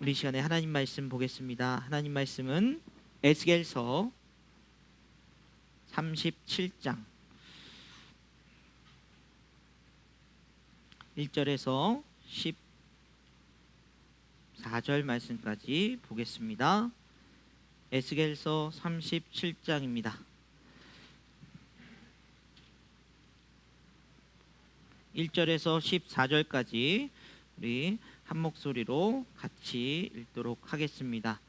우리 시간에 하나님 말씀 보겠습니다. 하나님 말씀은 에스겔서 37장 1절에서 14절 말씀까지 보겠습니다. 에스겔서 37장입니다. 1절에서 14절까지 우리 한 목소리로 같이 읽도록 하겠습니다.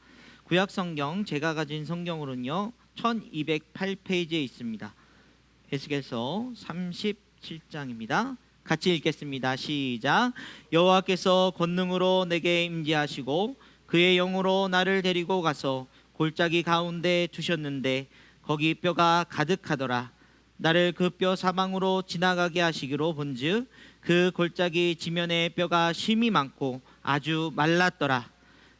구약 성경 제가 가진 성경으로는요 1208페이지에 있습니다. 에스겔서 37장입니다. 같이 읽겠습니다. 시작. 여호와께서 권능으로 내게 임재하시고 그의 영으로 나를 데리고 가서 골짜기 가운데 두셨는데 거기 뼈가 가득하더라. 나를 그 뼈 사방으로 지나가게 하시기로 본즉 그 골짜기 지면에 뼈가 심이 많고 아주 말랐더라.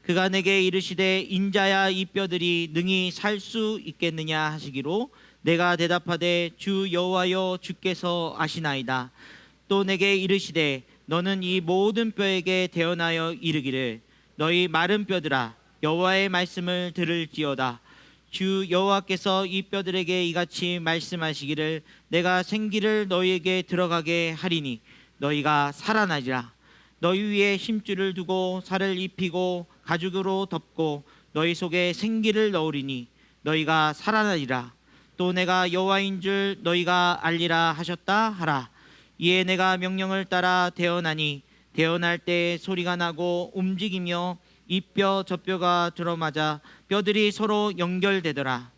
그가 내게 이르시되 인자야 이 뼈들이 능히 살 수 있겠느냐 하시기로 내가 대답하되 주 여호와여 주께서 아시나이다. 또 내게 이르시되 너는 이 모든 뼈에게 대언하여 이르기를 너희 마른 뼈들아 여호와의 말씀을 들을지어다. 주 여호와께서 이 뼈들에게 이같이 말씀하시기를 내가 생기를 너희에게 들어가게 하리니 너희가 살아나리라. 너희 위에 힘줄을 두고 살을 입히고 가죽으로 덮고 너희 속에 생기를 넣으리니 너희가 살아나리라. 또 내가 여호와인 줄 너희가 알리라 하셨다 하라. 이에 내가 명령을 따라 대언하니 대언할 때 소리가 나고 움직이며 이 뼈 저 뼈가 들어맞아 뼈들이 서로 연결되더라.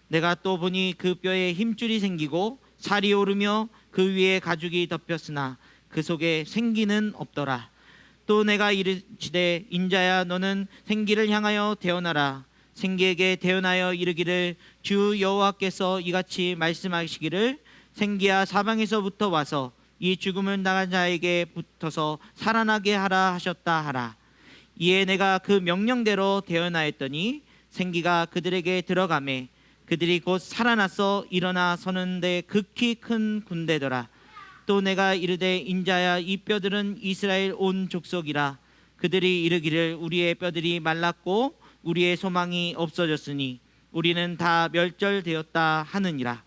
내가 또 보니 그 뼈에 힘줄이 생기고 살이 오르며 그 위에 가죽이 덮였으나 그 속에 생기는 없더라. 또 내가 이르시되 인자야 너는 생기를 향하여 대언하라. 생기에게 대언하여 이르기를 주 여호와께서 이같이 말씀하시기를 생기야 사방에서부터 와서 이 죽음을 당한 자에게 붙어서 살아나게 하라 하셨다 하라. 이에 내가 그 명령대로 대언하였더니 생기가 그들에게 들어가매 그들이 곧 살아나서 일어나 서는데 극히 큰 군대더라. 또 내가 이르되 인자야 이 뼈들은 이스라엘 온 족속이라. 그들이 이르기를 우리의 뼈들이 말랐고 우리의 소망이 없어졌으니 우리는 다 멸절되었다 하느니라.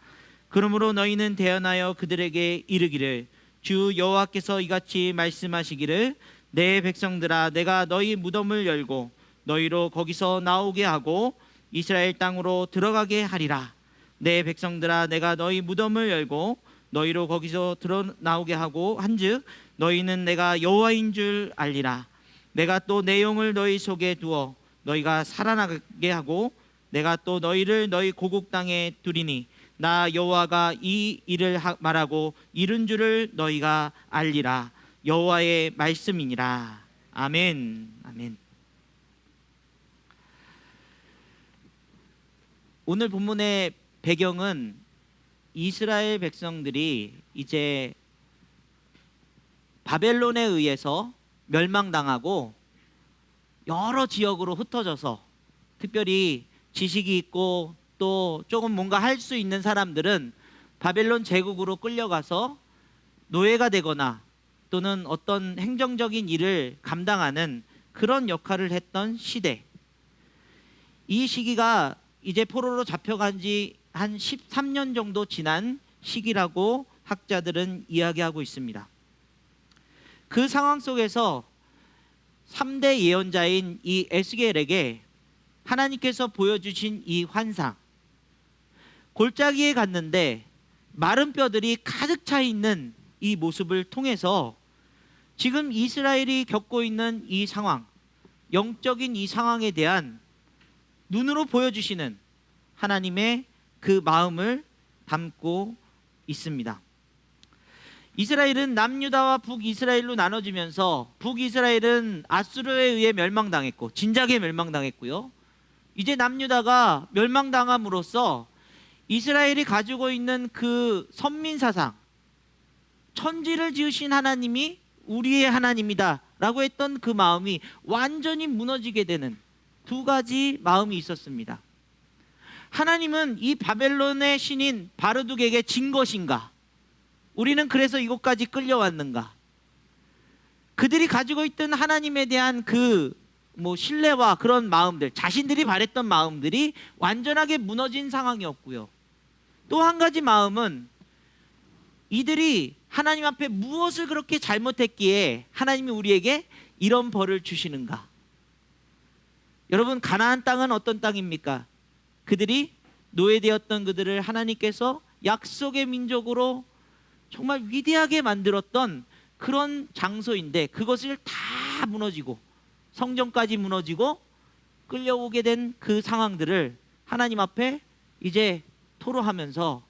그러므로 너희는 대언하여 그들에게 이르기를 주 여호와께서 이같이 말씀하시기를 내 백성들아 내가 너희 무덤을 열고 너희로 거기서 나오게 하고 이스라엘 땅으로 들어가게 하리라. 내 백성들아 내가 너희 무덤을 열고 너희로 거기서 나오게 하고 한즉 너희는 내가 여호와인 줄 알리라. 내가 또 내 영을 너희 속에 두어 너희가 살아나게 하고 내가 또 너희를 너희 고국 땅에 두리니 나 여호와가 이 일을 말하고 이룬 줄을 너희가 알리라. 여호와의 말씀이니라. 아멘. 아멘. 오늘 본문의 배경은 이스라엘 백성들이 이제 바벨론에 의해서 멸망당하고 여러 지역으로 흩어져서 특별히 지식이 있고 또 조금 뭔가 할 수 있는 사람들은 바벨론 제국으로 끌려가서 노예가 되거나 또는 어떤 행정적인 일을 감당하는 그런 역할을 했던 시대. 이 시기가 이제 포로로 잡혀간 지 한 13년 정도 지난 시기라고 학자들은 이야기하고 있습니다. 그 상황 속에서 3대 예언자인 이 에스겔에게 하나님께서 보여주신 이 환상, 골짜기에 갔는데 마른 뼈들이 가득 차 있는 이 모습을 통해서 지금 이스라엘이 겪고 있는 이 상황, 영적인 이 상황에 대한 눈으로 보여주시는 하나님의 그 마음을 담고 있습니다. 이스라엘은 남유다와 북이스라엘로 나눠지면서 북이스라엘은 아수르에 의해 멸망당했고 진작에 멸망당했고요. 이제 남유다가 멸망당함으로써 이스라엘이 가지고 있는 그 선민사상, 천지를 지으신 하나님이 우리의 하나님이다 라고 했던 그 마음이 완전히 무너지게 되는 두 가지 마음이 있었습니다. 하나님은 이 바벨론의 신인 바르둑에게 진 것인가? 우리는 그래서 이곳까지 끌려왔는가? 그들이 가지고 있던 하나님에 대한 그 뭐 신뢰와 그런 마음들, 자신들이 바랬던 마음들이 완전하게 무너진 상황이었고요. 또 한 가지 마음은 이들이 하나님 앞에 무엇을 그렇게 잘못했기에 하나님이 우리에게 이런 벌을 주시는가? 여러분, 가나안 땅은 어떤 땅입니까? 그들이 노예되었던 그들을 하나님께서 약속의 민족으로 정말 위대하게 만들었던 그런 장소인데, 그것을 다 무너지고 성전까지 무너지고 끌려오게 된 그 상황들을 하나님 앞에 이제 토로하면서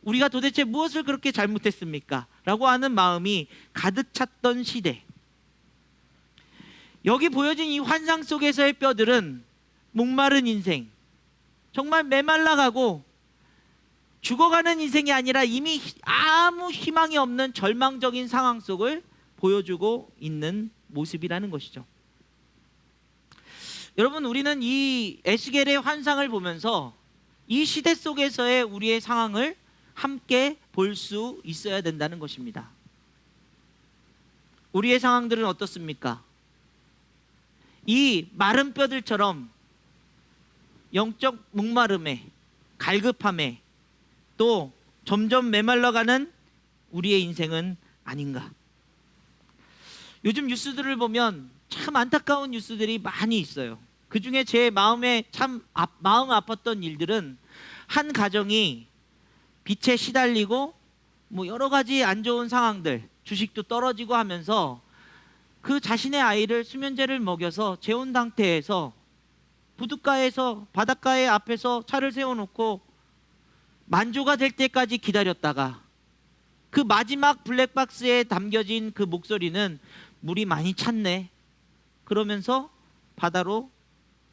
우리가 도대체 무엇을 그렇게 잘못했습니까? 라고 하는 마음이 가득 찼던 시대. 여기 보여진 이 환상 속에서의 뼈들은 목마른 인생, 정말 메말라가고 죽어가는 인생이 아니라 이미 아무 희망이 없는 절망적인 상황 속을 보여주고 있는 모습이라는 것이죠. 여러분, 우리는 이 에스겔의 환상을 보면서 이 시대 속에서의 우리의 상황을 함께 볼 수 있어야 된다는 것입니다. 우리의 상황들은 어떻습니까? 이 마른 뼈들처럼 영적 목마름에, 갈급함에, 또 점점 메말라가는 우리의 인생은 아닌가? 요즘 뉴스들을 보면 참 안타까운 뉴스들이 많이 있어요. 그 중에 제 마음에 참 마음 아팠던 일들은, 한 가정이 빚에 시달리고 뭐 여러 가지 안 좋은 상황들, 주식도 떨어지고 하면서 그 자신의 아이를 수면제를 먹여서 재혼 상태에서 부둣가에서, 바닷가에 앞에서 차를 세워놓고 만조가 될 때까지 기다렸다가 그 마지막 블랙박스에 담겨진 그 목소리는 물이 많이 찼네, 그러면서 바다로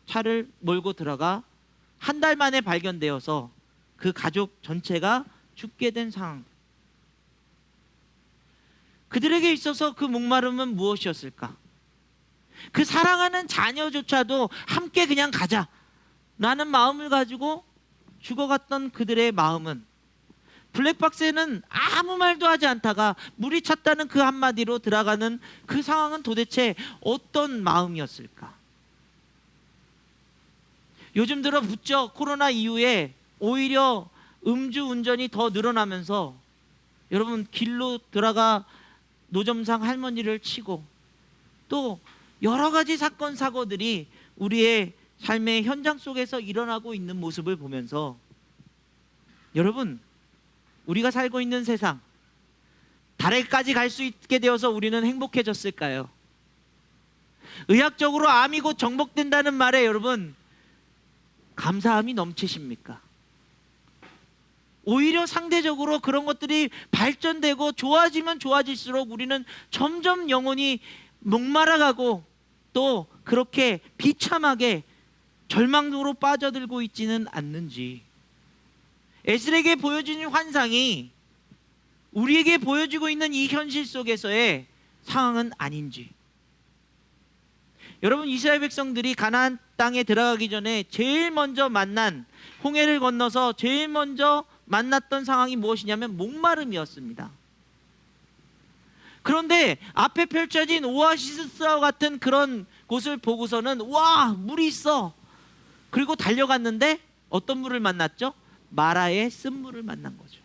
차를 몰고 들어가 한 달 만에 발견되어서 그 가족 전체가 죽게 된 상황. 그들에게 있어서 그 목마름은 무엇이었을까? 그 사랑하는 자녀조차도 함께 그냥 가자 라는 마음을 가지고 죽어갔던 그들의 마음은, 블랙박스에는 아무 말도 하지 않다가 물이 찼다는 그 한마디로 들어가는 그 상황은 도대체 어떤 마음이었을까? 요즘 들어 부쩍 코로나 이후에 오히려 음주운전이 더 늘어나면서 여러분, 길로 들어가 노점상 할머니를 치고 또 여러 가지 사건 사고들이 우리의 삶의 현장 속에서 일어나고 있는 모습을 보면서, 여러분, 우리가 살고 있는 세상, 달에까지 갈 수 있게 되어서 우리는 행복해졌을까요? 의학적으로 암이 곧 정복된다는 말에 여러분, 감사함이 넘치십니까? 오히려 상대적으로 그런 것들이 발전되고 좋아지면 좋아질수록 우리는 점점 영혼이 목마라가고 또 그렇게 비참하게 절망으로 빠져들고 있지는 않는지, 에스겔에게 보여주는 환상이 우리에게 보여주고 있는 이 현실 속에서의 상황은 아닌지. 여러분, 이스라엘 백성들이 가나안 땅에 들어가기 전에 제일 먼저 만난, 홍해를 건너서 제일 먼저 만났던 상황이 무엇이냐면 목마름이었습니다. 그런데 앞에 펼쳐진 오아시스와 같은 그런 곳을 보고서는 와, 물이 있어. 그리고 달려갔는데 어떤 물을 만났죠? 마라의 쓴물을 만난 거죠.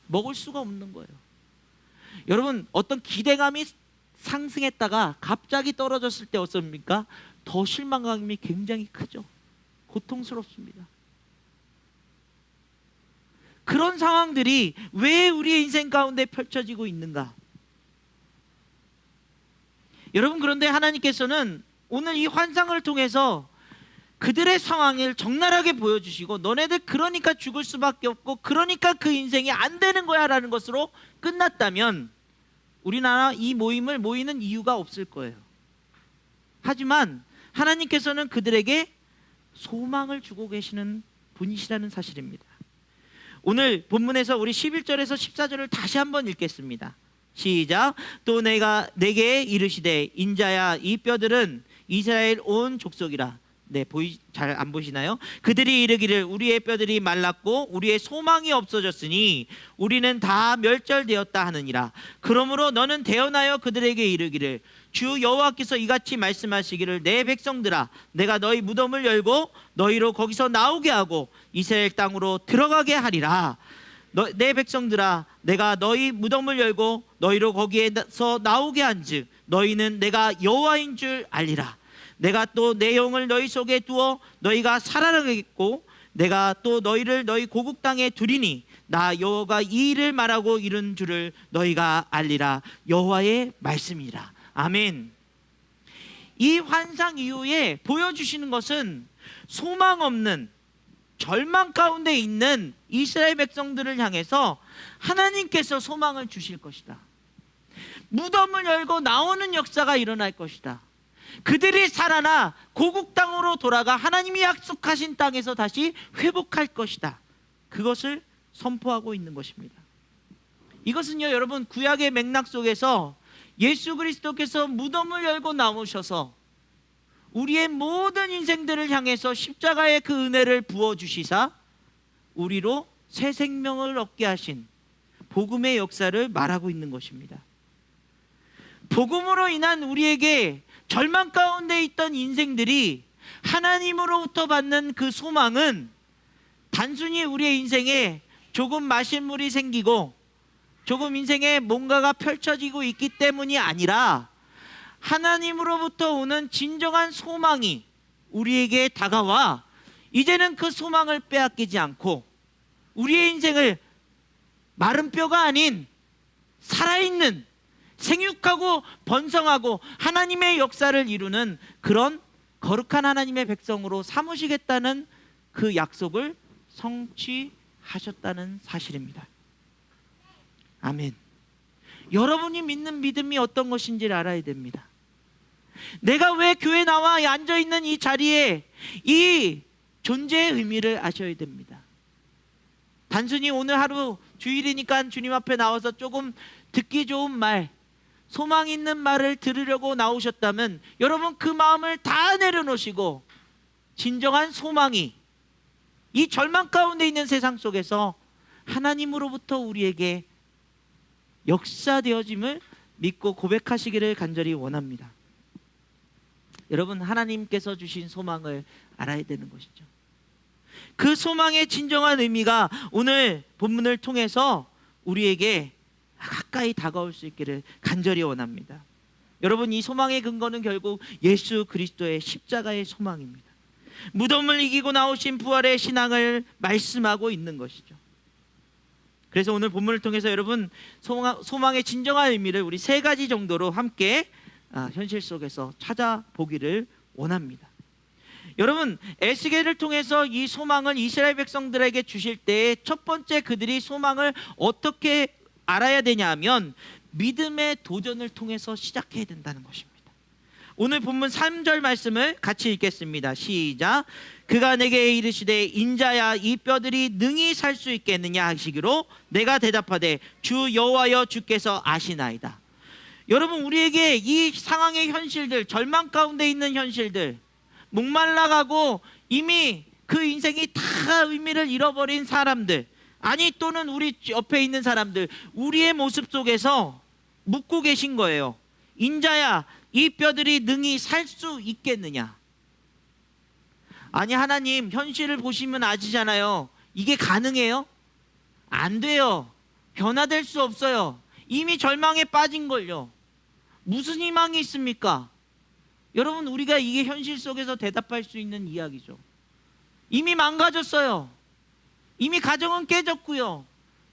먹을 수가 없는 거예요. 여러분, 어떤 기대감이 상승했다가 갑자기 떨어졌을 때 어떻습니까? 더 실망감이 굉장히 크죠. 고통스럽습니다. 그런 상황들이 왜 우리의 인생 가운데 펼쳐지고 있는가? 여러분, 그런데 하나님께서는 오늘 이 환상을 통해서 그들의 상황을 적나라하게 보여주시고, 너네들 그러니까 죽을 수밖에 없고 그러니까 그 인생이 안 되는 거야 라는 것으로 끝났다면 우리나라 이 모임을 모이는 이유가 없을 거예요. 하지만 하나님께서는 그들에게 소망을 주고 계시는 분이시라는 사실입니다. 오늘 본문에서 우리 11절에서 14절을 다시 한번 읽겠습니다. 시작. 또 내가 내게 이르시되, 인자야, 이 뼈들은 이스라엘 온 족속이라. 네, 잘 안 보시나요? 그들이 이르기를 우리의 뼈들이 말랐고 우리의 소망이 없어졌으니 우리는 다 멸절되었다 하느니라. 그러므로 너는 대언하여 그들에게 이르기를 주 여호와께서 이같이 말씀하시기를 내 백성들아 내가 너희 무덤을 열고 너희로 거기서 나오게 하고 이스라엘 땅으로 들어가게 하리라. 내 백성들아 내가 너희 무덤을 열고 너희로 거기에서 나오게 한즉 너희는 내가 여호와인 줄 알리라. 내가 또 내 영을 너희 속에 두어 너희가 살아나겠고 내가 또 너희를 너희 고국 땅에 두리니 나 여호와가 이 일을 말하고 이른 줄을 너희가 알리라. 여호와의 말씀이라. 아멘. 이 환상 이후에 보여주시는 것은 소망 없는 절망 가운데 있는 이스라엘 백성들을 향해서 하나님께서 소망을 주실 것이다. 무덤을 열고 나오는 역사가 일어날 것이다. 그들이 살아나 고국 땅으로 돌아가 하나님이 약속하신 땅에서 다시 회복할 것이다. 그것을 선포하고 있는 것입니다. 이것은요 여러분 구약의 맥락 속에서 예수 그리스도께서 무덤을 열고 나오셔서 우리의 모든 인생들을 향해서 십자가의 그 은혜를 부어주시사 우리로 새 생명을 얻게 하신 복음의 역사를 말하고 있는 것입니다. 복음으로 인한 우리에게 절망 가운데 있던 인생들이 하나님으로부터 받는 그 소망은 단순히 우리의 인생에 조금 마실 물이 생기고 조금 인생에 뭔가가 펼쳐지고 있기 때문이 아니라 하나님으로부터 오는 진정한 소망이 우리에게 다가와 이제는 그 소망을 빼앗기지 않고 우리의 인생을 마른 뼈가 아닌 살아있는 생육하고 번성하고 하나님의 역사를 이루는 그런 거룩한 하나님의 백성으로 삼으시겠다는 그 약속을 성취하셨다는 사실입니다. 아멘. 여러분이 믿는 믿음이 어떤 것인지를 알아야 됩니다. 내가 왜 교회 나와 앉아있는 이 자리에 이 존재의 의미를 아셔야 됩니다. 단순히 오늘 하루 주일이니까 주님 앞에 나와서 조금 듣기 좋은 말, 소망 있는 말을 들으려고 나오셨다면 여러분 그 마음을 다 내려놓으시고 진정한 소망이 이 절망 가운데 있는 세상 속에서 하나님으로부터 우리에게 역사되어짐을 믿고 고백하시기를 간절히 원합니다. 여러분 하나님께서 주신 소망을 알아야 되는 것이죠. 그 소망의 진정한 의미가 오늘 본문을 통해서 우리에게 가까이 다가올 수 있기를 간절히 원합니다. 여러분 이 소망의 근거는 결국 예수 그리스도의 십자가의 소망입니다. 무덤을 이기고 나오신 부활의 신앙을 말씀하고 있는 것이죠. 그래서 오늘 본문을 통해서 여러분 소망의 진정한 의미를 우리 세 가지 정도로 함께 현실 속에서 찾아보기를 원합니다. 여러분 에스겔을 통해서 이 소망을 이스라엘 백성들에게 주실 때 첫 번째 그들이 소망을 어떻게 알아야 되냐 하면 믿음의 도전을 통해서 시작해야 된다는 것입니다. 오늘 본문 3절 말씀을 같이 읽겠습니다. 시작. 그가 내게 이르시되 인자야 이 뼈들이 능히 살 수 있겠느냐 하시기로 내가 대답하되 주 여호와여 주께서 아시나이다. 여러분 우리에게 이 상황의 현실들, 절망 가운데 있는 현실들, 목말라가고 이미 그 인생이 다 의미를 잃어버린 사람들, 아니 또는 우리 옆에 있는 사람들, 우리의 모습 속에서 묻고 계신 거예요. 인자야 이 뼈들이 능히 살 수 있겠느냐. 아니 하나님 현실을 보시면 아시잖아요. 이게 가능해요? 안 돼요. 변화될 수 없어요. 이미 절망에 빠진걸요. 무슨 희망이 있습니까? 여러분 우리가 이게 현실 속에서 대답할 수 있는 이야기죠. 이미 망가졌어요. 이미 가정은 깨졌고요.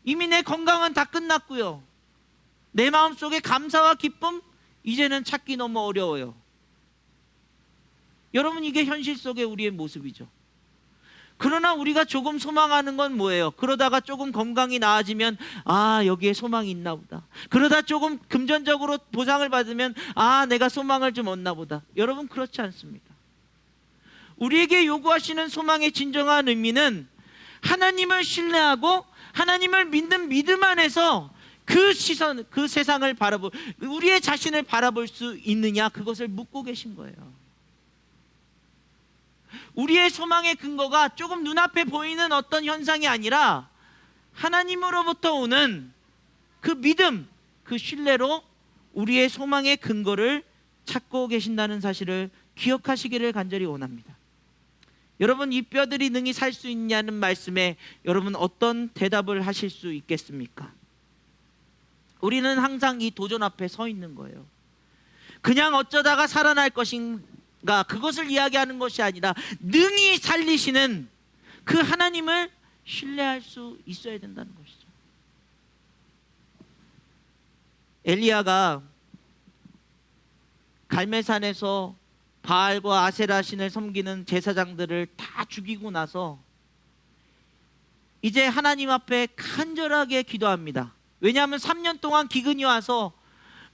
이미 내 건강은 다 끝났고요. 내 마음속에 감사와 기쁨 이제는 찾기 너무 어려워요. 여러분 이게 현실 속의 우리의 모습이죠. 그러나 우리가 조금 소망하는 건 뭐예요? 그러다가 조금 건강이 나아지면 여기에 소망이 있나 보다. 그러다 조금 금전적으로 보상을 받으면 내가 소망을 좀 얻나 보다. 여러분 그렇지 않습니다. 우리에게 요구하시는 소망의 진정한 의미는 하나님을 신뢰하고 하나님을 믿는 믿음 안에서 그 시선, 그 세상을 우리의 자신을 바라볼 수 있느냐, 그것을 묻고 계신 거예요. 우리의 소망의 근거가 조금 눈앞에 보이는 어떤 현상이 아니라 하나님으로부터 오는 그 믿음, 그 신뢰로 우리의 소망의 근거를 찾고 계신다는 사실을 기억하시기를 간절히 원합니다. 여러분, 이 뼈들이 능히 살 수 있냐는 말씀에 여러분 어떤 대답을 하실 수 있겠습니까? 우리는 항상 이 도전 앞에 서 있는 거예요. 그냥 어쩌다가 살아날 것인가, 그것을 이야기하는 것이 아니라 능히 살리시는 그 하나님을 신뢰할 수 있어야 된다는 것이죠. 엘리야가 갈멜산에서 바알과 아세라 신을 섬기는 제사장들을 다 죽이고 나서 이제 하나님 앞에 간절하게 기도합니다. 왜냐하면 3년 동안 기근이 와서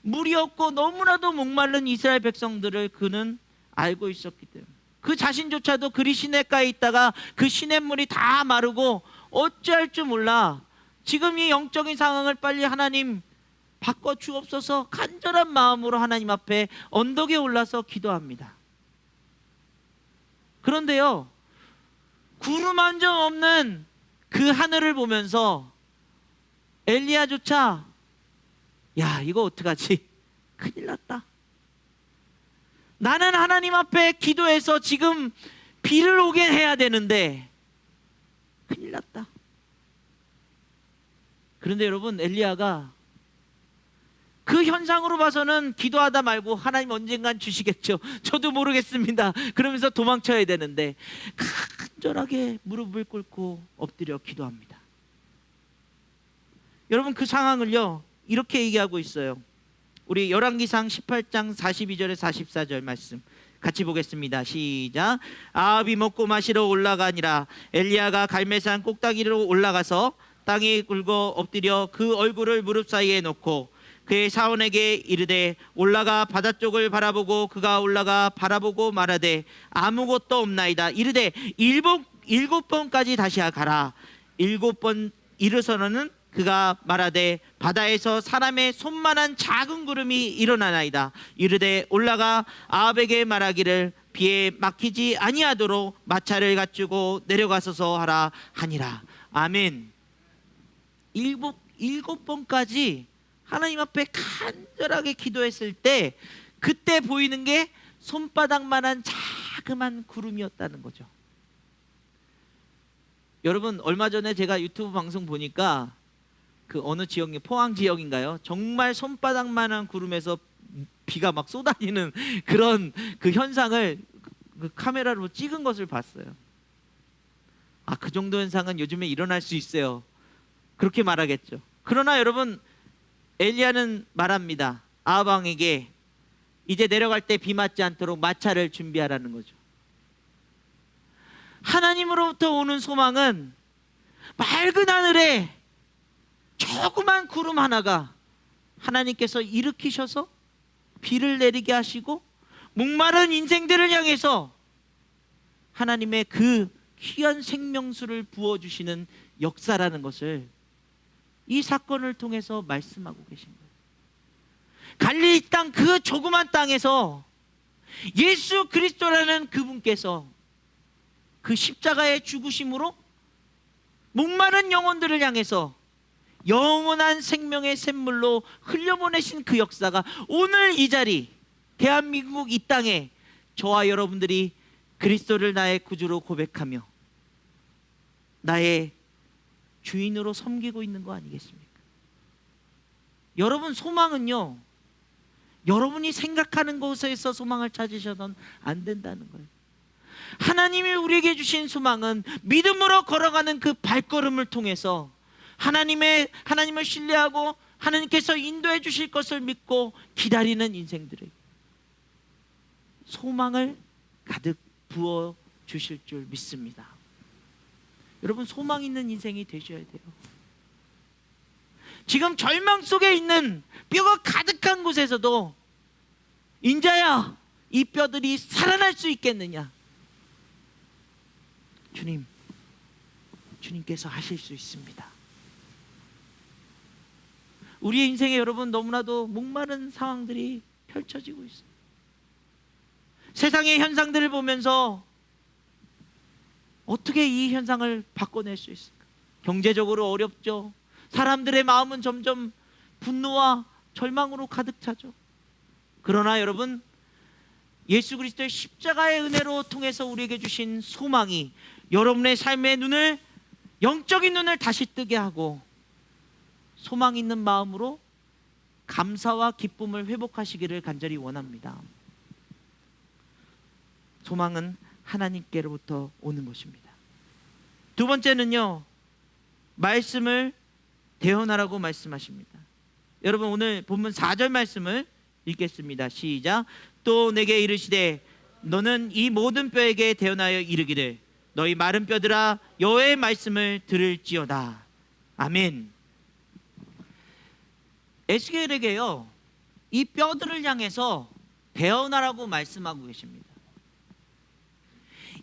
물이 없고 너무나도 목마른 이스라엘 백성들을 그는 알고 있었기 때문에, 그 자신조차도 그리 시냇가에 있다가 그 시냇물이 다 마르고 어찌할 줄 몰라 지금 이 영적인 상황을 빨리 하나님 바꿔 주옵소서 간절한 마음으로 하나님 앞에 언덕에 올라서 기도합니다. 그런데요, 구름 한 점 없는 그 하늘을 보면서 엘리야조차 야, 이거 어떡하지? 큰일 났다. 나는 하나님 앞에 기도해서 지금 비를 오게 해야 되는데 큰일 났다. 그런데 여러분, 엘리야가 그 현상으로 봐서는 기도하다 말고 하나님 언젠간 주시겠죠, 저도 모르겠습니다, 그러면서 도망쳐야 되는데 간절하게 무릎을 꿇고 엎드려 기도합니다. 여러분, 그 상황을요 이렇게 얘기하고 있어요. 우리 열왕기상 18장 42절에 44절 말씀 같이 보겠습니다. 시작. 아합이 먹고 마시러 올라가니라. 엘리야가 갈멜산 꼭다기로 올라가서 땅에 굴고 엎드려 그 얼굴을 무릎 사이에 놓고 그의 사원에게 이르되 올라가 바다 쪽을 바라보고 그가 올라가 바라보고 말하되 아무것도 없나이다. 이르되 일곱 번까지 다시 가라. 7번 이르서는 그가 말하되 바다에서 사람의 손만한 작은 구름이 일어나나이다. 이르되 올라가 아합에게 말하기를 비에 막히지 아니하도록 마차를 갖추고 내려가소서 하라 하니라. 아멘. 일곱 번까지 하나님 앞에 간절하게 기도했을 때 그때 보이는 게 손바닥만한 자그만 구름이었다는 거죠. 여러분, 얼마 전에 제가 유튜브 방송 보니까 그 어느 지역이 포항 지역인가요? 정말 손바닥만한 구름에서 비가 막 쏟아지는 그런 그 현상을 그 카메라로 찍은 것을 봤어요. 아, 그 정도 현상은 요즘에 일어날 수 있어요. 그렇게 말하겠죠. 그러나 여러분, 엘리야는 말합니다. 아합 왕에게 이제 내려갈 때 비 맞지 않도록 마차를 준비하라는 거죠. 하나님으로부터 오는 소망은 맑은 하늘에 조그만 구름 하나가 하나님께서 일으키셔서 비를 내리게 하시고 목마른 인생들을 향해서 하나님의 그 귀한 생명수를 부어주시는 역사라는 것을 이 사건을 통해서 말씀하고 계신 거예요. 갈릴리 땅, 그 조그만 땅에서 예수 그리스도라는 그분께서 그 십자가의 죽으심으로 목마른 영혼들을 향해서 영원한 생명의 샘물로 흘려보내신 그 역사가 오늘 이 자리, 대한민국 이 땅에 저와 여러분들이 그리스도를 나의 구주로 고백하며 나의 주인으로 섬기고 있는 거 아니겠습니까? 여러분, 소망은요, 여러분이 생각하는 곳에서 소망을 찾으셔서는 안 된다는 거예요. 하나님이 우리에게 주신 소망은 믿음으로 걸어가는 그 발걸음을 통해서 하나님을 신뢰하고 하나님께서 인도해 주실 것을 믿고 기다리는 인생들에게 소망을 가득 부어 주실 줄 믿습니다. 여러분, 소망 있는 인생이 되셔야 돼요. 지금 절망 속에 있는 뼈가 가득한 곳에서도 인자야, 이 뼈들이 살아날 수 있겠느냐? 주님께서 하실 수 있습니다. 우리의 인생에 여러분 너무나도 목마른 상황들이 펼쳐지고 있어요. 세상의 현상들을 보면서 어떻게 이 현상을 바꿔낼 수 있을까? 경제적으로 어렵죠. 사람들의 마음은 점점 분노와 절망으로 가득 차죠. 그러나 여러분, 예수 그리스도의 십자가의 은혜로 통해서 우리에게 주신 소망이 여러분의 삶의 눈을, 영적인 눈을 다시 뜨게 하고 소망 있는 마음으로 감사와 기쁨을 회복하시기를 간절히 원합니다. 소망은 하나님께로부터 오는 것입니다. 두 번째는요, 말씀을 대언하라고 말씀하십니다. 여러분, 오늘 본문 4절 말씀을 읽겠습니다. 시작. 또 내게 이르시되 너는 이 모든 뼈에게 대언하여 이르기를 너희 마른 뼈들아 여호와의 말씀을 들을지어다. 아멘. 에스겔에게요, 이 뼈들을 향해서 대언하라고 말씀하고 계십니다.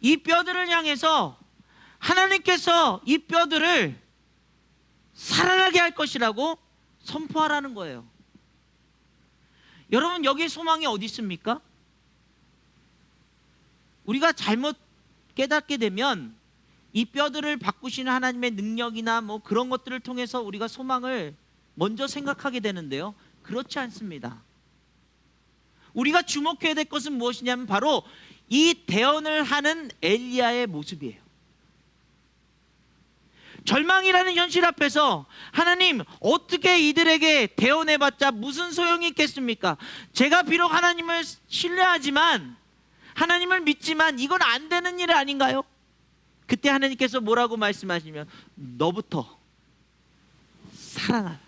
이 뼈들을 향해서 하나님께서 이 뼈들을 살아나게 할 것이라고 선포하라는 거예요. 여러분, 여기에 소망이 어디 있습니까? 우리가 잘못 깨닫게 되면 이 뼈들을 바꾸시는 하나님의 능력이나 뭐 그런 것들을 통해서 우리가 소망을 먼저 생각하게 되는데요, 그렇지 않습니다. 우리가 주목해야 될 것은 무엇이냐면 바로 이 대언을 하는 엘리야의 모습이에요. 절망이라는 현실 앞에서 하나님, 어떻게 이들에게 대언해봤자 무슨 소용이 있겠습니까? 제가 비록 하나님을 신뢰하지만, 하나님을 믿지만 이건 안 되는 일 아닌가요? 그때 하나님께서 뭐라고 말씀하시면 너부터 살아나라.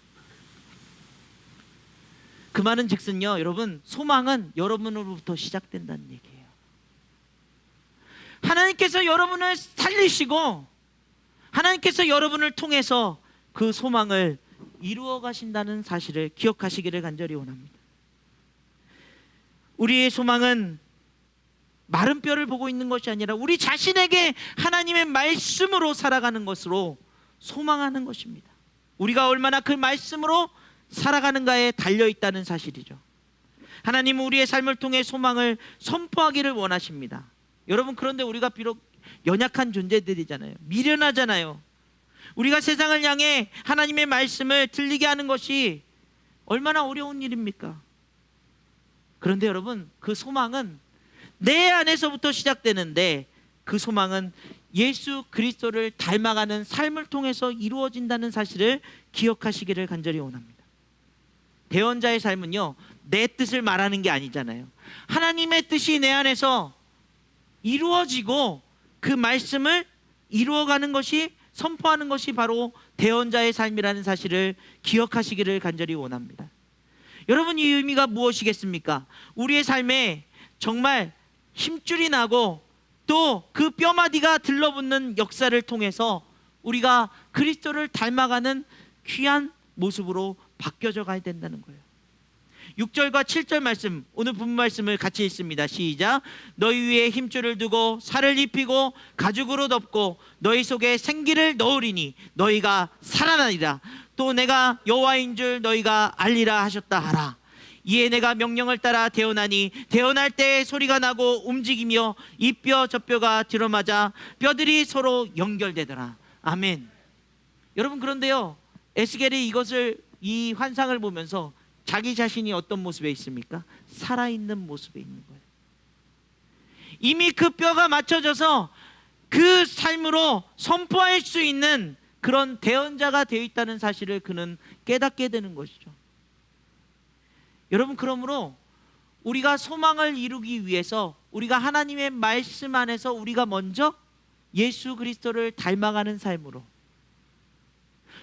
그 말은 즉슨요, 여러분, 소망은 여러분으로부터 시작된다는 얘기예요. 하나님께서 여러분을 살리시고 하나님께서 여러분을 통해서 그 소망을 이루어 가신다는 사실을 기억하시기를 간절히 원합니다. 우리의 소망은 마른 뼈를 보고 있는 것이 아니라 우리 자신에게 하나님의 말씀으로 살아가는 것으로 소망하는 것입니다. 우리가 얼마나 그 말씀으로 살아가는가에 달려있다는 사실이죠. 하나님은 우리의 삶을 통해 소망을 선포하기를 원하십니다. 여러분, 그런데 우리가 비록 연약한 존재들이잖아요. 미련하잖아요. 우리가 세상을 향해 하나님의 말씀을 들리게 하는 것이 얼마나 어려운 일입니까? 그런데 여러분, 그 소망은 내 안에서부터 시작되는데 그 소망은 예수 그리스도를 닮아가는 삶을 통해서 이루어진다는 사실을 기억하시기를 간절히 원합니다. 대언자의 삶은요, 내 뜻을 말하는 게 아니잖아요. 하나님의 뜻이 내 안에서 이루어지고 그 말씀을 이루어가는 것이, 선포하는 것이 바로 대언자의 삶이라는 사실을 기억하시기를 간절히 원합니다. 여러분, 이 의미가 무엇이겠습니까? 우리의 삶에 정말 힘줄이 나고 또 그 뼈마디가 들러붙는 역사를 통해서 우리가 그리스도를 닮아가는 귀한 모습으로 바뀌어져 가야 된다는 거예요. 6절과 7절 말씀, 오늘 본문 말씀을 같이 읽습니다. 시작. 너희 위에 힘줄을 두고 살을 입히고 가죽으로 덮고 너희 속에 생기를 넣으리니 너희가 살아나리라. 또 내가 여호와인 줄 너희가 알리라 하셨다 하라. 이에 내가 명령을 따라 대언하니 대언할 때 소리가 나고 움직이며 이 뼈 저 뼈가 들어맞아 뼈들이 서로 연결되더라. 아멘. 여러분, 그런데요, 에스겔이 이 환상을 보면서 자기 자신이 어떤 모습에 있습니까? 살아있는 모습에 있는 거예요. 이미 그 뼈가 맞춰져서 그 삶으로 선포할 수 있는 그런 대언자가 되어 있다는 사실을 그는 깨닫게 되는 것이죠. 여러분, 그러므로 우리가 소망을 이루기 위해서 우리가 하나님의 말씀 안에서 우리가 먼저 예수 그리스도를 닮아가는 삶으로,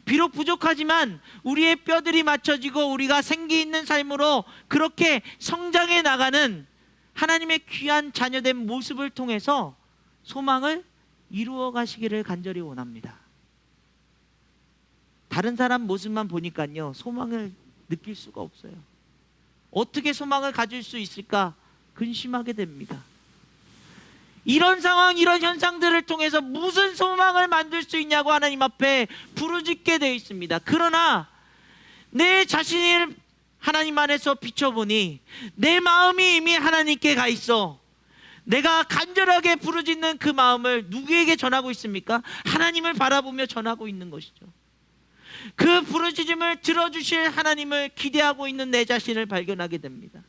비록 부족하지만 우리의 뼈들이 맞춰지고 우리가 생기 있는 삶으로 그렇게 성장해 나가는 하나님의 귀한 자녀된 모습을 통해서 소망을 이루어 가시기를 간절히 원합니다. 다른 사람 모습만 보니까요, 소망을 느낄 수가 없어요. 어떻게 소망을 가질 수 있을까 근심하게 됩니다. 이런 상황, 이런 현상들을 통해서 무슨 소망을 만들 수 있냐고 하나님 앞에 부르짖게 되어 있습니다. 그러나 내 자신을 하나님 안에서 비춰보니 내 마음이 이미 하나님께 가 있어. 내가 간절하게 부르짖는 그 마음을 누구에게 전하고 있습니까? 하나님을 바라보며 전하고 있는 것이죠. 그 부르짖음을 들어주실 하나님을 기대하고 있는 내 자신을 발견하게 됩니다.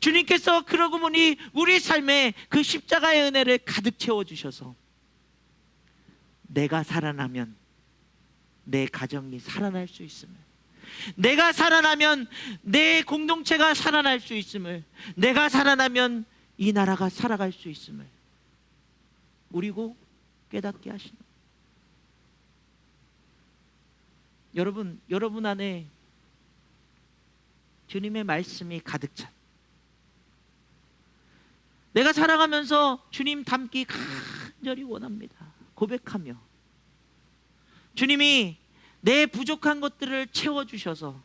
주님께서 그러고 보니 우리 삶에 그 십자가의 은혜를 가득 채워주셔서 내가 살아나면 내 가정이 살아날 수 있음을, 내가 살아나면 내 공동체가 살아날 수 있음을, 내가 살아나면 이 나라가 살아갈 수 있음을 우리고 깨닫게 하시는. 여러분 안에 주님의 말씀이 가득 찬, 내가 살아가면서 주님 닮기 간절히 원합니다. 고백하며 주님이 내 부족한 것들을 채워주셔서,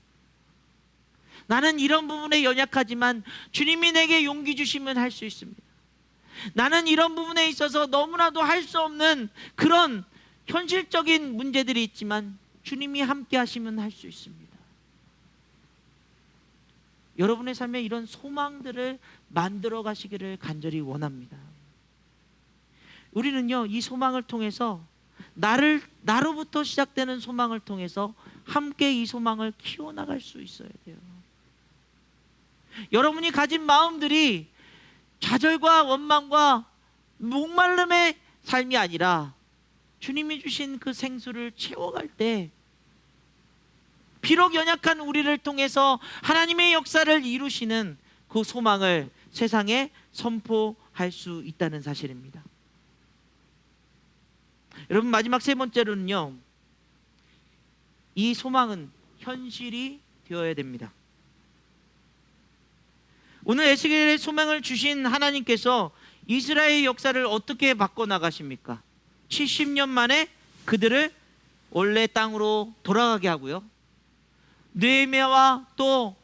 나는 이런 부분에 연약하지만 주님이 내게 용기 주시면 할 수 있습니다. 나는 이런 부분에 있어서 너무나도 할 수 없는 그런 현실적인 문제들이 있지만 주님이 함께 하시면 할 수 있습니다. 여러분의 삶에 이런 소망들을 만들어 가시기를 간절히 원합니다. 우리는요, 이 소망을 통해서 나로부터 시작되는 소망을 통해서 함께 이 소망을 키워나갈 수 있어야 돼요. 여러분이 가진 마음들이 좌절과 원망과 목마름의 삶이 아니라 주님이 주신 그 생수를 채워갈 때 비록 연약한 우리를 통해서 하나님의 역사를 이루시는 그 소망을 세상에 선포할 수 있다는 사실입니다. 여러분, 마지막 세 번째로는요, 이 소망은 현실이 되어야 됩니다. 오늘 에스겔의 소망을 주신 하나님께서 이스라엘 역사를 어떻게 바꿔나가십니까? 70년 만에 그들을 원래 땅으로 돌아가게 하고요, 느헤미야와 또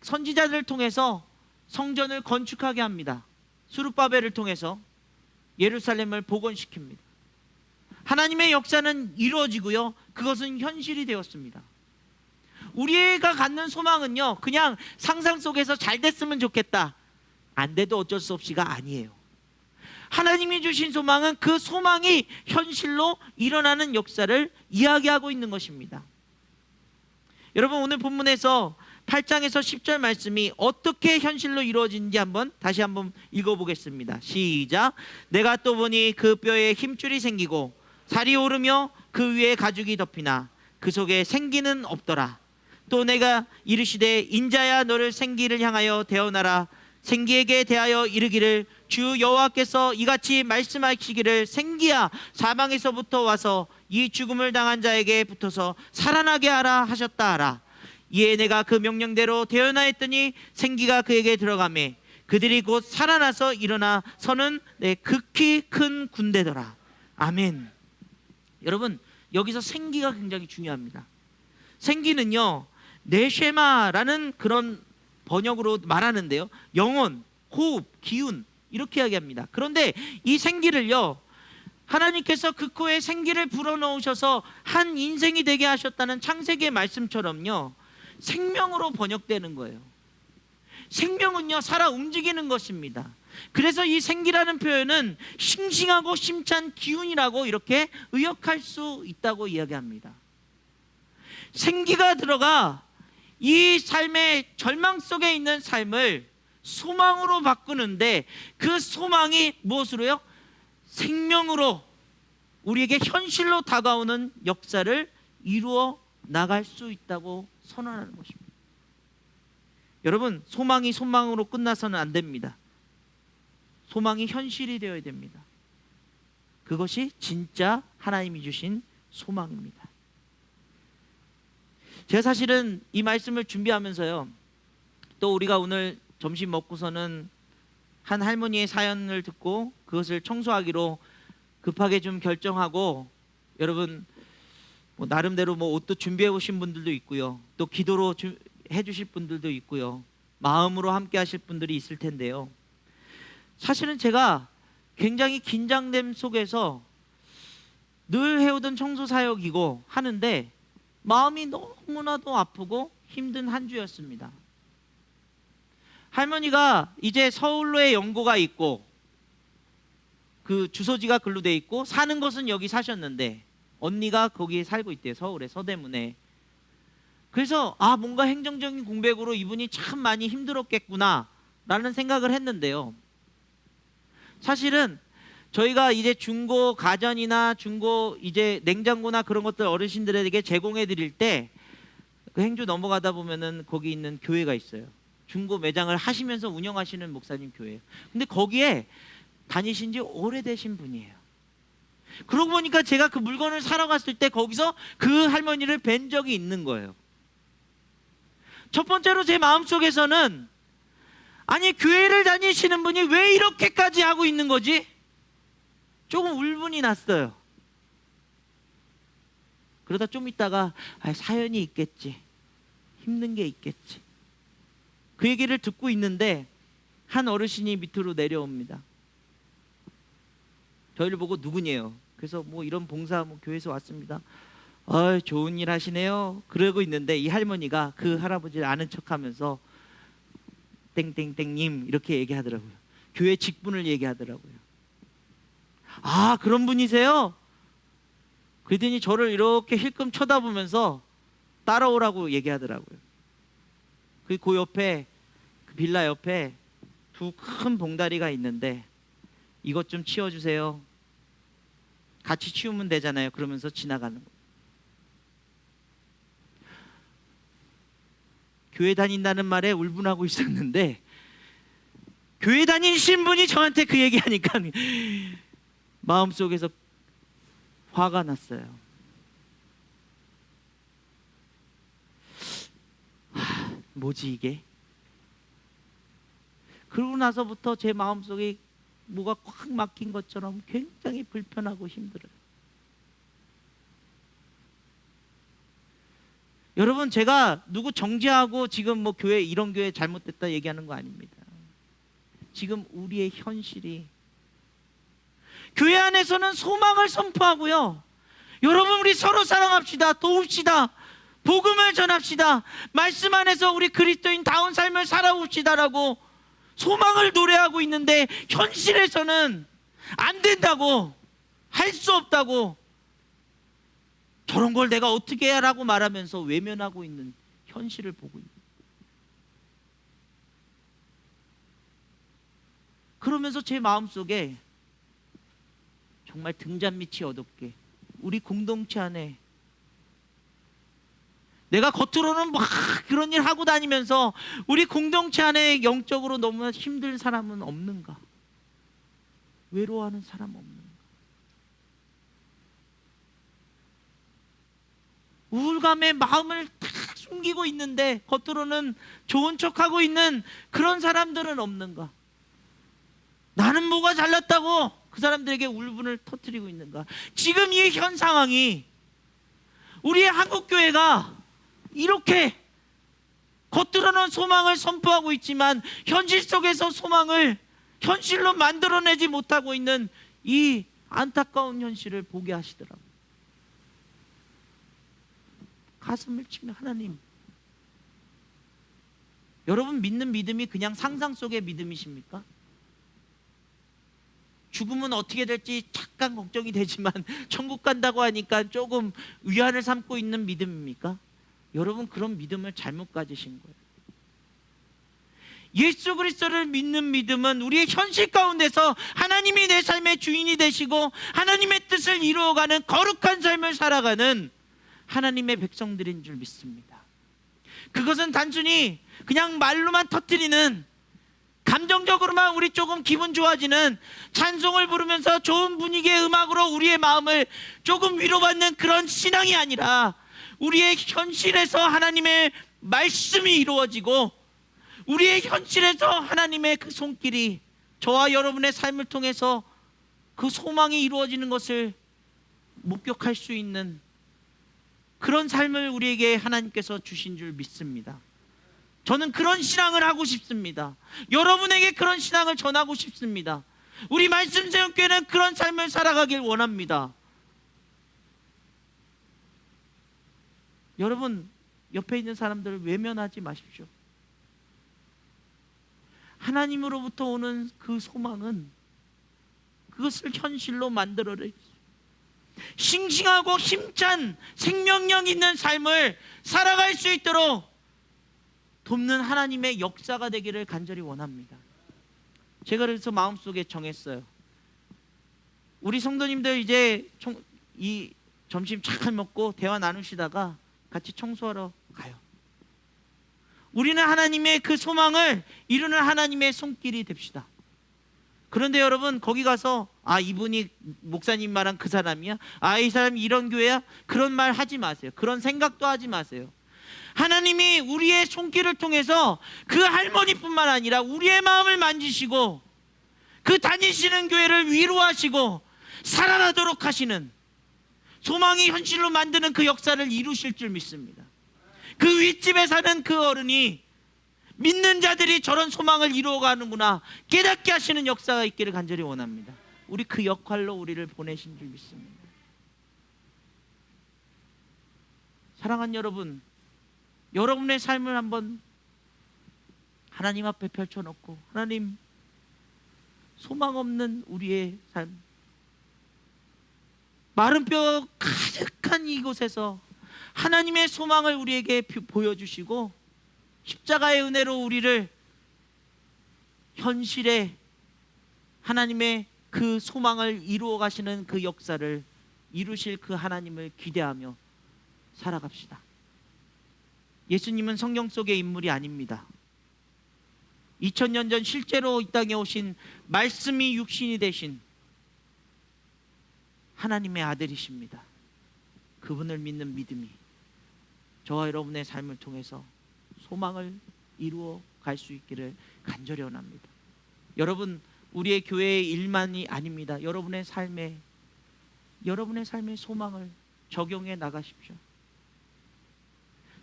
선지자들을 통해서 성전을 건축하게 합니다. 스룹바벨을 통해서 예루살렘을 복원시킵니다. 하나님의 역사는 이루어지고요, 그것은 현실이 되었습니다. 우리가 갖는 소망은요, 그냥 상상 속에서 잘 됐으면 좋겠다, 안 돼도 어쩔 수 없이가 아니에요. 하나님이 주신 소망은 그 소망이 현실로 일어나는 역사를 이야기하고 있는 것입니다. 여러분, 오늘 본문에서 8장에서 10절 말씀이 어떻게 현실로 이루어진지 다시 한번 읽어보겠습니다. 시작. 내가 또 보니 그 뼈에 힘줄이 생기고 살이 오르며 그 위에 가죽이 덮이나 그 속에 생기는 없더라. 또 내가 이르시되 인자야, 너를 생기를 향하여 대언하라. 생기에게 대하여 이르기를 주 여호와께서 이같이 말씀하시기를 생기야, 사방에서부터 와서 이 죽음을 당한 자에게 붙어서 살아나게 하라 하셨다 하라. 이에 내가 그 명령대로 대언하였더니 생기가 그에게 들어가매 그들이 곧 살아나서 일어나 서는 내 극히 큰 군대더라. 아멘. 여러분, 여기서 생기가 굉장히 중요합니다. 생기는요, 네쉐마라는 그런 번역으로 말하는데요, 영혼, 호흡, 기운 이렇게 이야기합니다. 그런데 이 생기를요, 하나님께서 그 코에 생기를 불어넣으셔서 한 인생이 되게 하셨다는 창세기의 말씀처럼요, 생명으로 번역되는 거예요. 생명은요, 살아 움직이는 것입니다. 그래서 이 생기라는 표현은 싱싱하고 심찬 기운이라고 이렇게 의역할 수 있다고 이야기합니다. 생기가 들어가 이 삶의 절망 속에 있는 삶을 소망으로 바꾸는데, 그 소망이 무엇으로요? 생명으로 우리에게 현실로 다가오는 역사를 이루어 나갈 수 있다고 선언하는 것입니다. 여러분, 소망이 소망으로 끝나서는 안 됩니다. 소망이 현실이 되어야 됩니다. 그것이 진짜 하나님이 주신 소망입니다. 제가 사실은 이 말씀을 준비하면서요, 또 우리가 오늘 점심 먹고서는 한 할머니의 사연을 듣고 그것을 청소하기로 급하게 좀 결정하고, 여러분 나름대로 옷도 준비해 오신 분들도 있고요, 또 기도로 해주실 분들도 있고요, 마음으로 함께 하실 분들이 있을 텐데요, 사실은 제가 굉장히 긴장됨 속에서 늘 해오던 청소 사역이고 하는데 마음이 너무나도 아프고 힘든 한 주였습니다. 할머니가 이제 서울로에 연고가 있고 그 주소지가 글로 돼 있고 사는 것은 여기 사셨는데 언니가 거기에 살고 있대요, 서울에 서대문에. 그래서 뭔가 행정적인 공백으로 이분이 참 많이 힘들었겠구나 라는 생각을 했는데요. 사실은 저희가 이제 중고 가전이나 중고 이제 냉장고나 그런 것들 어르신들에게 제공해 드릴 때 그 행주 넘어가다 보면은 거기 있는 교회가 있어요. 중고 매장을 하시면서 운영하시는 목사님 교회예요. 근데 거기에 다니신 지 오래되신 분이에요. 그러고 보니까 제가 그 물건을 사러 갔을 때 거기서 그 할머니를 뵌 적이 있는 거예요. 첫 번째로 제 마음속에서는 아니 교회를 다니시는 분이 왜 이렇게까지 하고 있는 거지? 조금 울분이 났어요. 그러다 좀 있다가 사연이 있겠지, 힘든 게 있겠지, 그 얘기를 듣고 있는데 한 어르신이 밑으로 내려옵니다. 저희를 보고 누구냐요? 그래서 뭐 이런 봉사 교회에서 왔습니다. 좋은 일 하시네요. 그러고 있는데 이 할머니가 그 할아버지를 아는 척하면서 땡땡땡님 이렇게 얘기하더라고요. 교회 직분을 얘기하더라고요. 아, 그런 분이세요? 그러더니 저를 이렇게 힐끔 쳐다보면서 따라오라고 얘기하더라고요. 그 옆에, 그 빌라 옆에 두 큰 봉다리가 있는데 이것 좀 치워주세요. 같이 치우면 되잖아요. 그러면서 지나가는 거예요. 교회 다닌다는 말에 울분하고 있었는데 교회 다니신 분이 저한테 그 얘기하니까 마음속에서 화가 났어요. 뭐지 이게? 그러고 나서부터 제 마음속에 뭐가 꽉 막힌 것처럼 굉장히 불편하고 힘들어요. 여러분, 제가 누구 정죄하고 지금 뭐 교회 이런 교회 잘못됐다 얘기하는 거 아닙니다. 지금 우리의 현실이 교회 안에서는 소망을 선포하고요. 여러분, 우리 서로 사랑합시다. 도웁시다. 복음을 전합시다. 말씀 안에서 우리 그리스도인다운 삶을 살아봅시다라고 소망을 노래하고 있는데 현실에서는 안 된다고, 할 수 없다고, 저런 걸 내가 어떻게 해야 라고 말하면서 외면하고 있는 현실을 보고 있는 거예요. 그러면서 제 마음속에 정말 등잔 밑이 어둡게 우리 공동체 안에 내가 겉으로는 막 그런 일 하고 다니면서 우리 공동체 안에 영적으로 너무나 힘든 사람은 없는가? 외로워하는 사람 없는가? 우울감에 마음을 다 숨기고 있는데 겉으로는 좋은 척하고 있는 그런 사람들은 없는가? 나는 뭐가 잘났다고 그 사람들에게 울분을 터뜨리고 있는가? 지금 이 현 상황이 우리의 한국교회가 이렇게 겉으로는 소망을 선포하고 있지만 현실 속에서 소망을 현실로 만들어내지 못하고 있는 이 안타까운 현실을 보게 하시더라고요. 가슴을 치며 하나님, 여러분 믿는 믿음이 그냥 상상 속의 믿음이십니까? 죽으면 어떻게 될지 잠깐 걱정이 되지만 천국 간다고 하니까 조금 위안을 삼고 있는 믿음입니까? 여러분, 그런 믿음을 잘못 가지신 거예요. 예수 그리스도를 믿는 믿음은 우리의 현실 가운데서 하나님이 내 삶의 주인이 되시고 하나님의 뜻을 이루어가는 거룩한 삶을 살아가는 하나님의 백성들인 줄 믿습니다. 그것은 단순히 그냥 말로만 터뜨리는, 감정적으로만 우리 조금 기분 좋아지는 찬송을 부르면서 좋은 분위기의 음악으로 우리의 마음을 조금 위로받는 그런 신앙이 아니라 우리의 현실에서 하나님의 말씀이 이루어지고 우리의 현실에서 하나님의 그 손길이 저와 여러분의 삶을 통해서 그 소망이 이루어지는 것을 목격할 수 있는 그런 삶을 우리에게 하나님께서 주신 줄 믿습니다. 저는 그런 신앙을 하고 싶습니다. 여러분에게 그런 신앙을 전하고 싶습니다. 우리 말씀새움교회는 그런 삶을 살아가길 원합니다. 여러분, 옆에 있는 사람들을 외면하지 마십시오. 하나님으로부터 오는 그 소망은 그것을 현실로 만들어내 싱싱하고 힘찬 생명력 있는 삶을 살아갈 수 있도록 돕는 하나님의 역사가 되기를 간절히 원합니다. 제가 그래서 마음속에 정했어요. 우리 성도님들 이제 이 점심 잘 먹고 대화 나누시다가 같이 청소하러 가요. 우리는 하나님의 그 소망을 이루는 하나님의 손길이 됩시다. 그런데 여러분, 거기 가서 이분이 목사님 말한 그 사람이야? 이 사람이 이런 교회야? 그런 말 하지 마세요. 그런 생각도 하지 마세요. 하나님이 우리의 손길을 통해서 그 할머니뿐만 아니라 우리의 마음을 만지시고 그 다니시는 교회를 위로하시고 살아나도록 하시는, 소망이 현실로 만드는 그 역사를 이루실 줄 믿습니다. 그 윗집에 사는 그 어른이 믿는 자들이 저런 소망을 이루어가는구나 깨닫게 하시는 역사가 있기를 간절히 원합니다. 우리 그 역할로 우리를 보내신 줄 믿습니다. 사랑하는 여러분, 여러분의 삶을 한번 하나님 앞에 펼쳐놓고, 하나님, 소망 없는 우리의 삶, 마른 뼈 가득한 이곳에서 하나님의 소망을 우리에게 보여주시고 십자가의 은혜로 우리를 현실에 하나님의 그 소망을 이루어 가시는 그 역사를 이루실 그 하나님을 기대하며 살아갑시다. 예수님은 성경 속의 인물이 아닙니다. 2000년 전 실제로 이 땅에 오신, 말씀이 육신이 되신 하나님의 아들이십니다. 그분을 믿는 믿음이 저와 여러분의 삶을 통해서 소망을 이루어 갈 수 있기를 간절히 원합니다. 여러분, 우리의 교회의 일만이 아닙니다. 여러분의 삶에 소망을 적용해 나가십시오.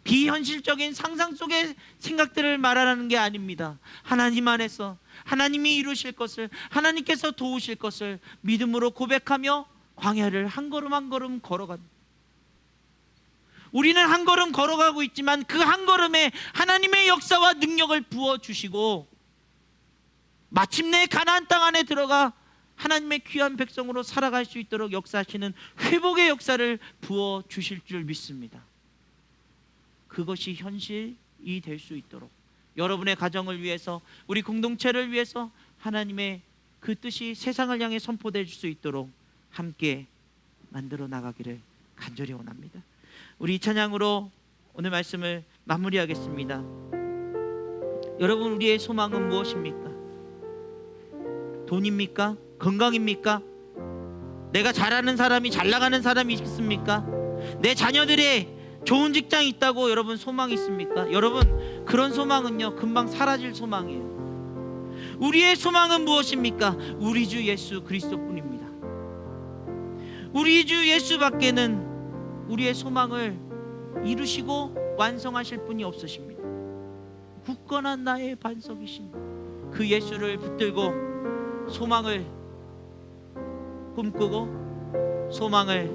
비현실적인 상상 속의 생각들을 말하는 게 아닙니다. 하나님 안에서 하나님이 이루실 것을, 하나님께서 도우실 것을 믿음으로 고백하며 광야를 한 걸음 한 걸음 걸어갑니다. 우리는 한 걸음 걸어가고 있지만 그 한 걸음에 하나님의 역사와 능력을 부어주시고 마침내 가나안 땅 안에 들어가 하나님의 귀한 백성으로 살아갈 수 있도록 역사하시는 회복의 역사를 부어주실 줄 믿습니다. 그것이 현실이 될 수 있도록 여러분의 가정을 위해서, 우리 공동체를 위해서 하나님의 그 뜻이 세상을 향해 선포될 수 있도록 함께 만들어 나가기를 간절히 원합니다. 우리 이 찬양으로 오늘 말씀을 마무리하겠습니다. 여러분, 우리의 소망은 무엇입니까? 돈입니까? 건강입니까? 내가 잘하는 사람이, 잘 나가는 사람이 있습니까? 내 자녀들의 좋은 직장이 있다고 여러분 소망이 있습니까? 여러분, 그런 소망은요 금방 사라질 소망이에요. 우리의 소망은 무엇입니까? 우리 주 예수 그리스도뿐입니다. 우리 주 예수밖에는 우리의 소망을 이루시고 완성하실 분이 없으십니다. 굳건한 나의 반석이신 그 예수를 붙들고 소망을 꿈꾸고 소망을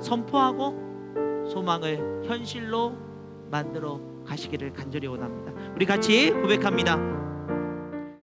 선포하고 소망을 현실로 만들어 가시기를 간절히 원합니다. 우리 같이 고백합니다.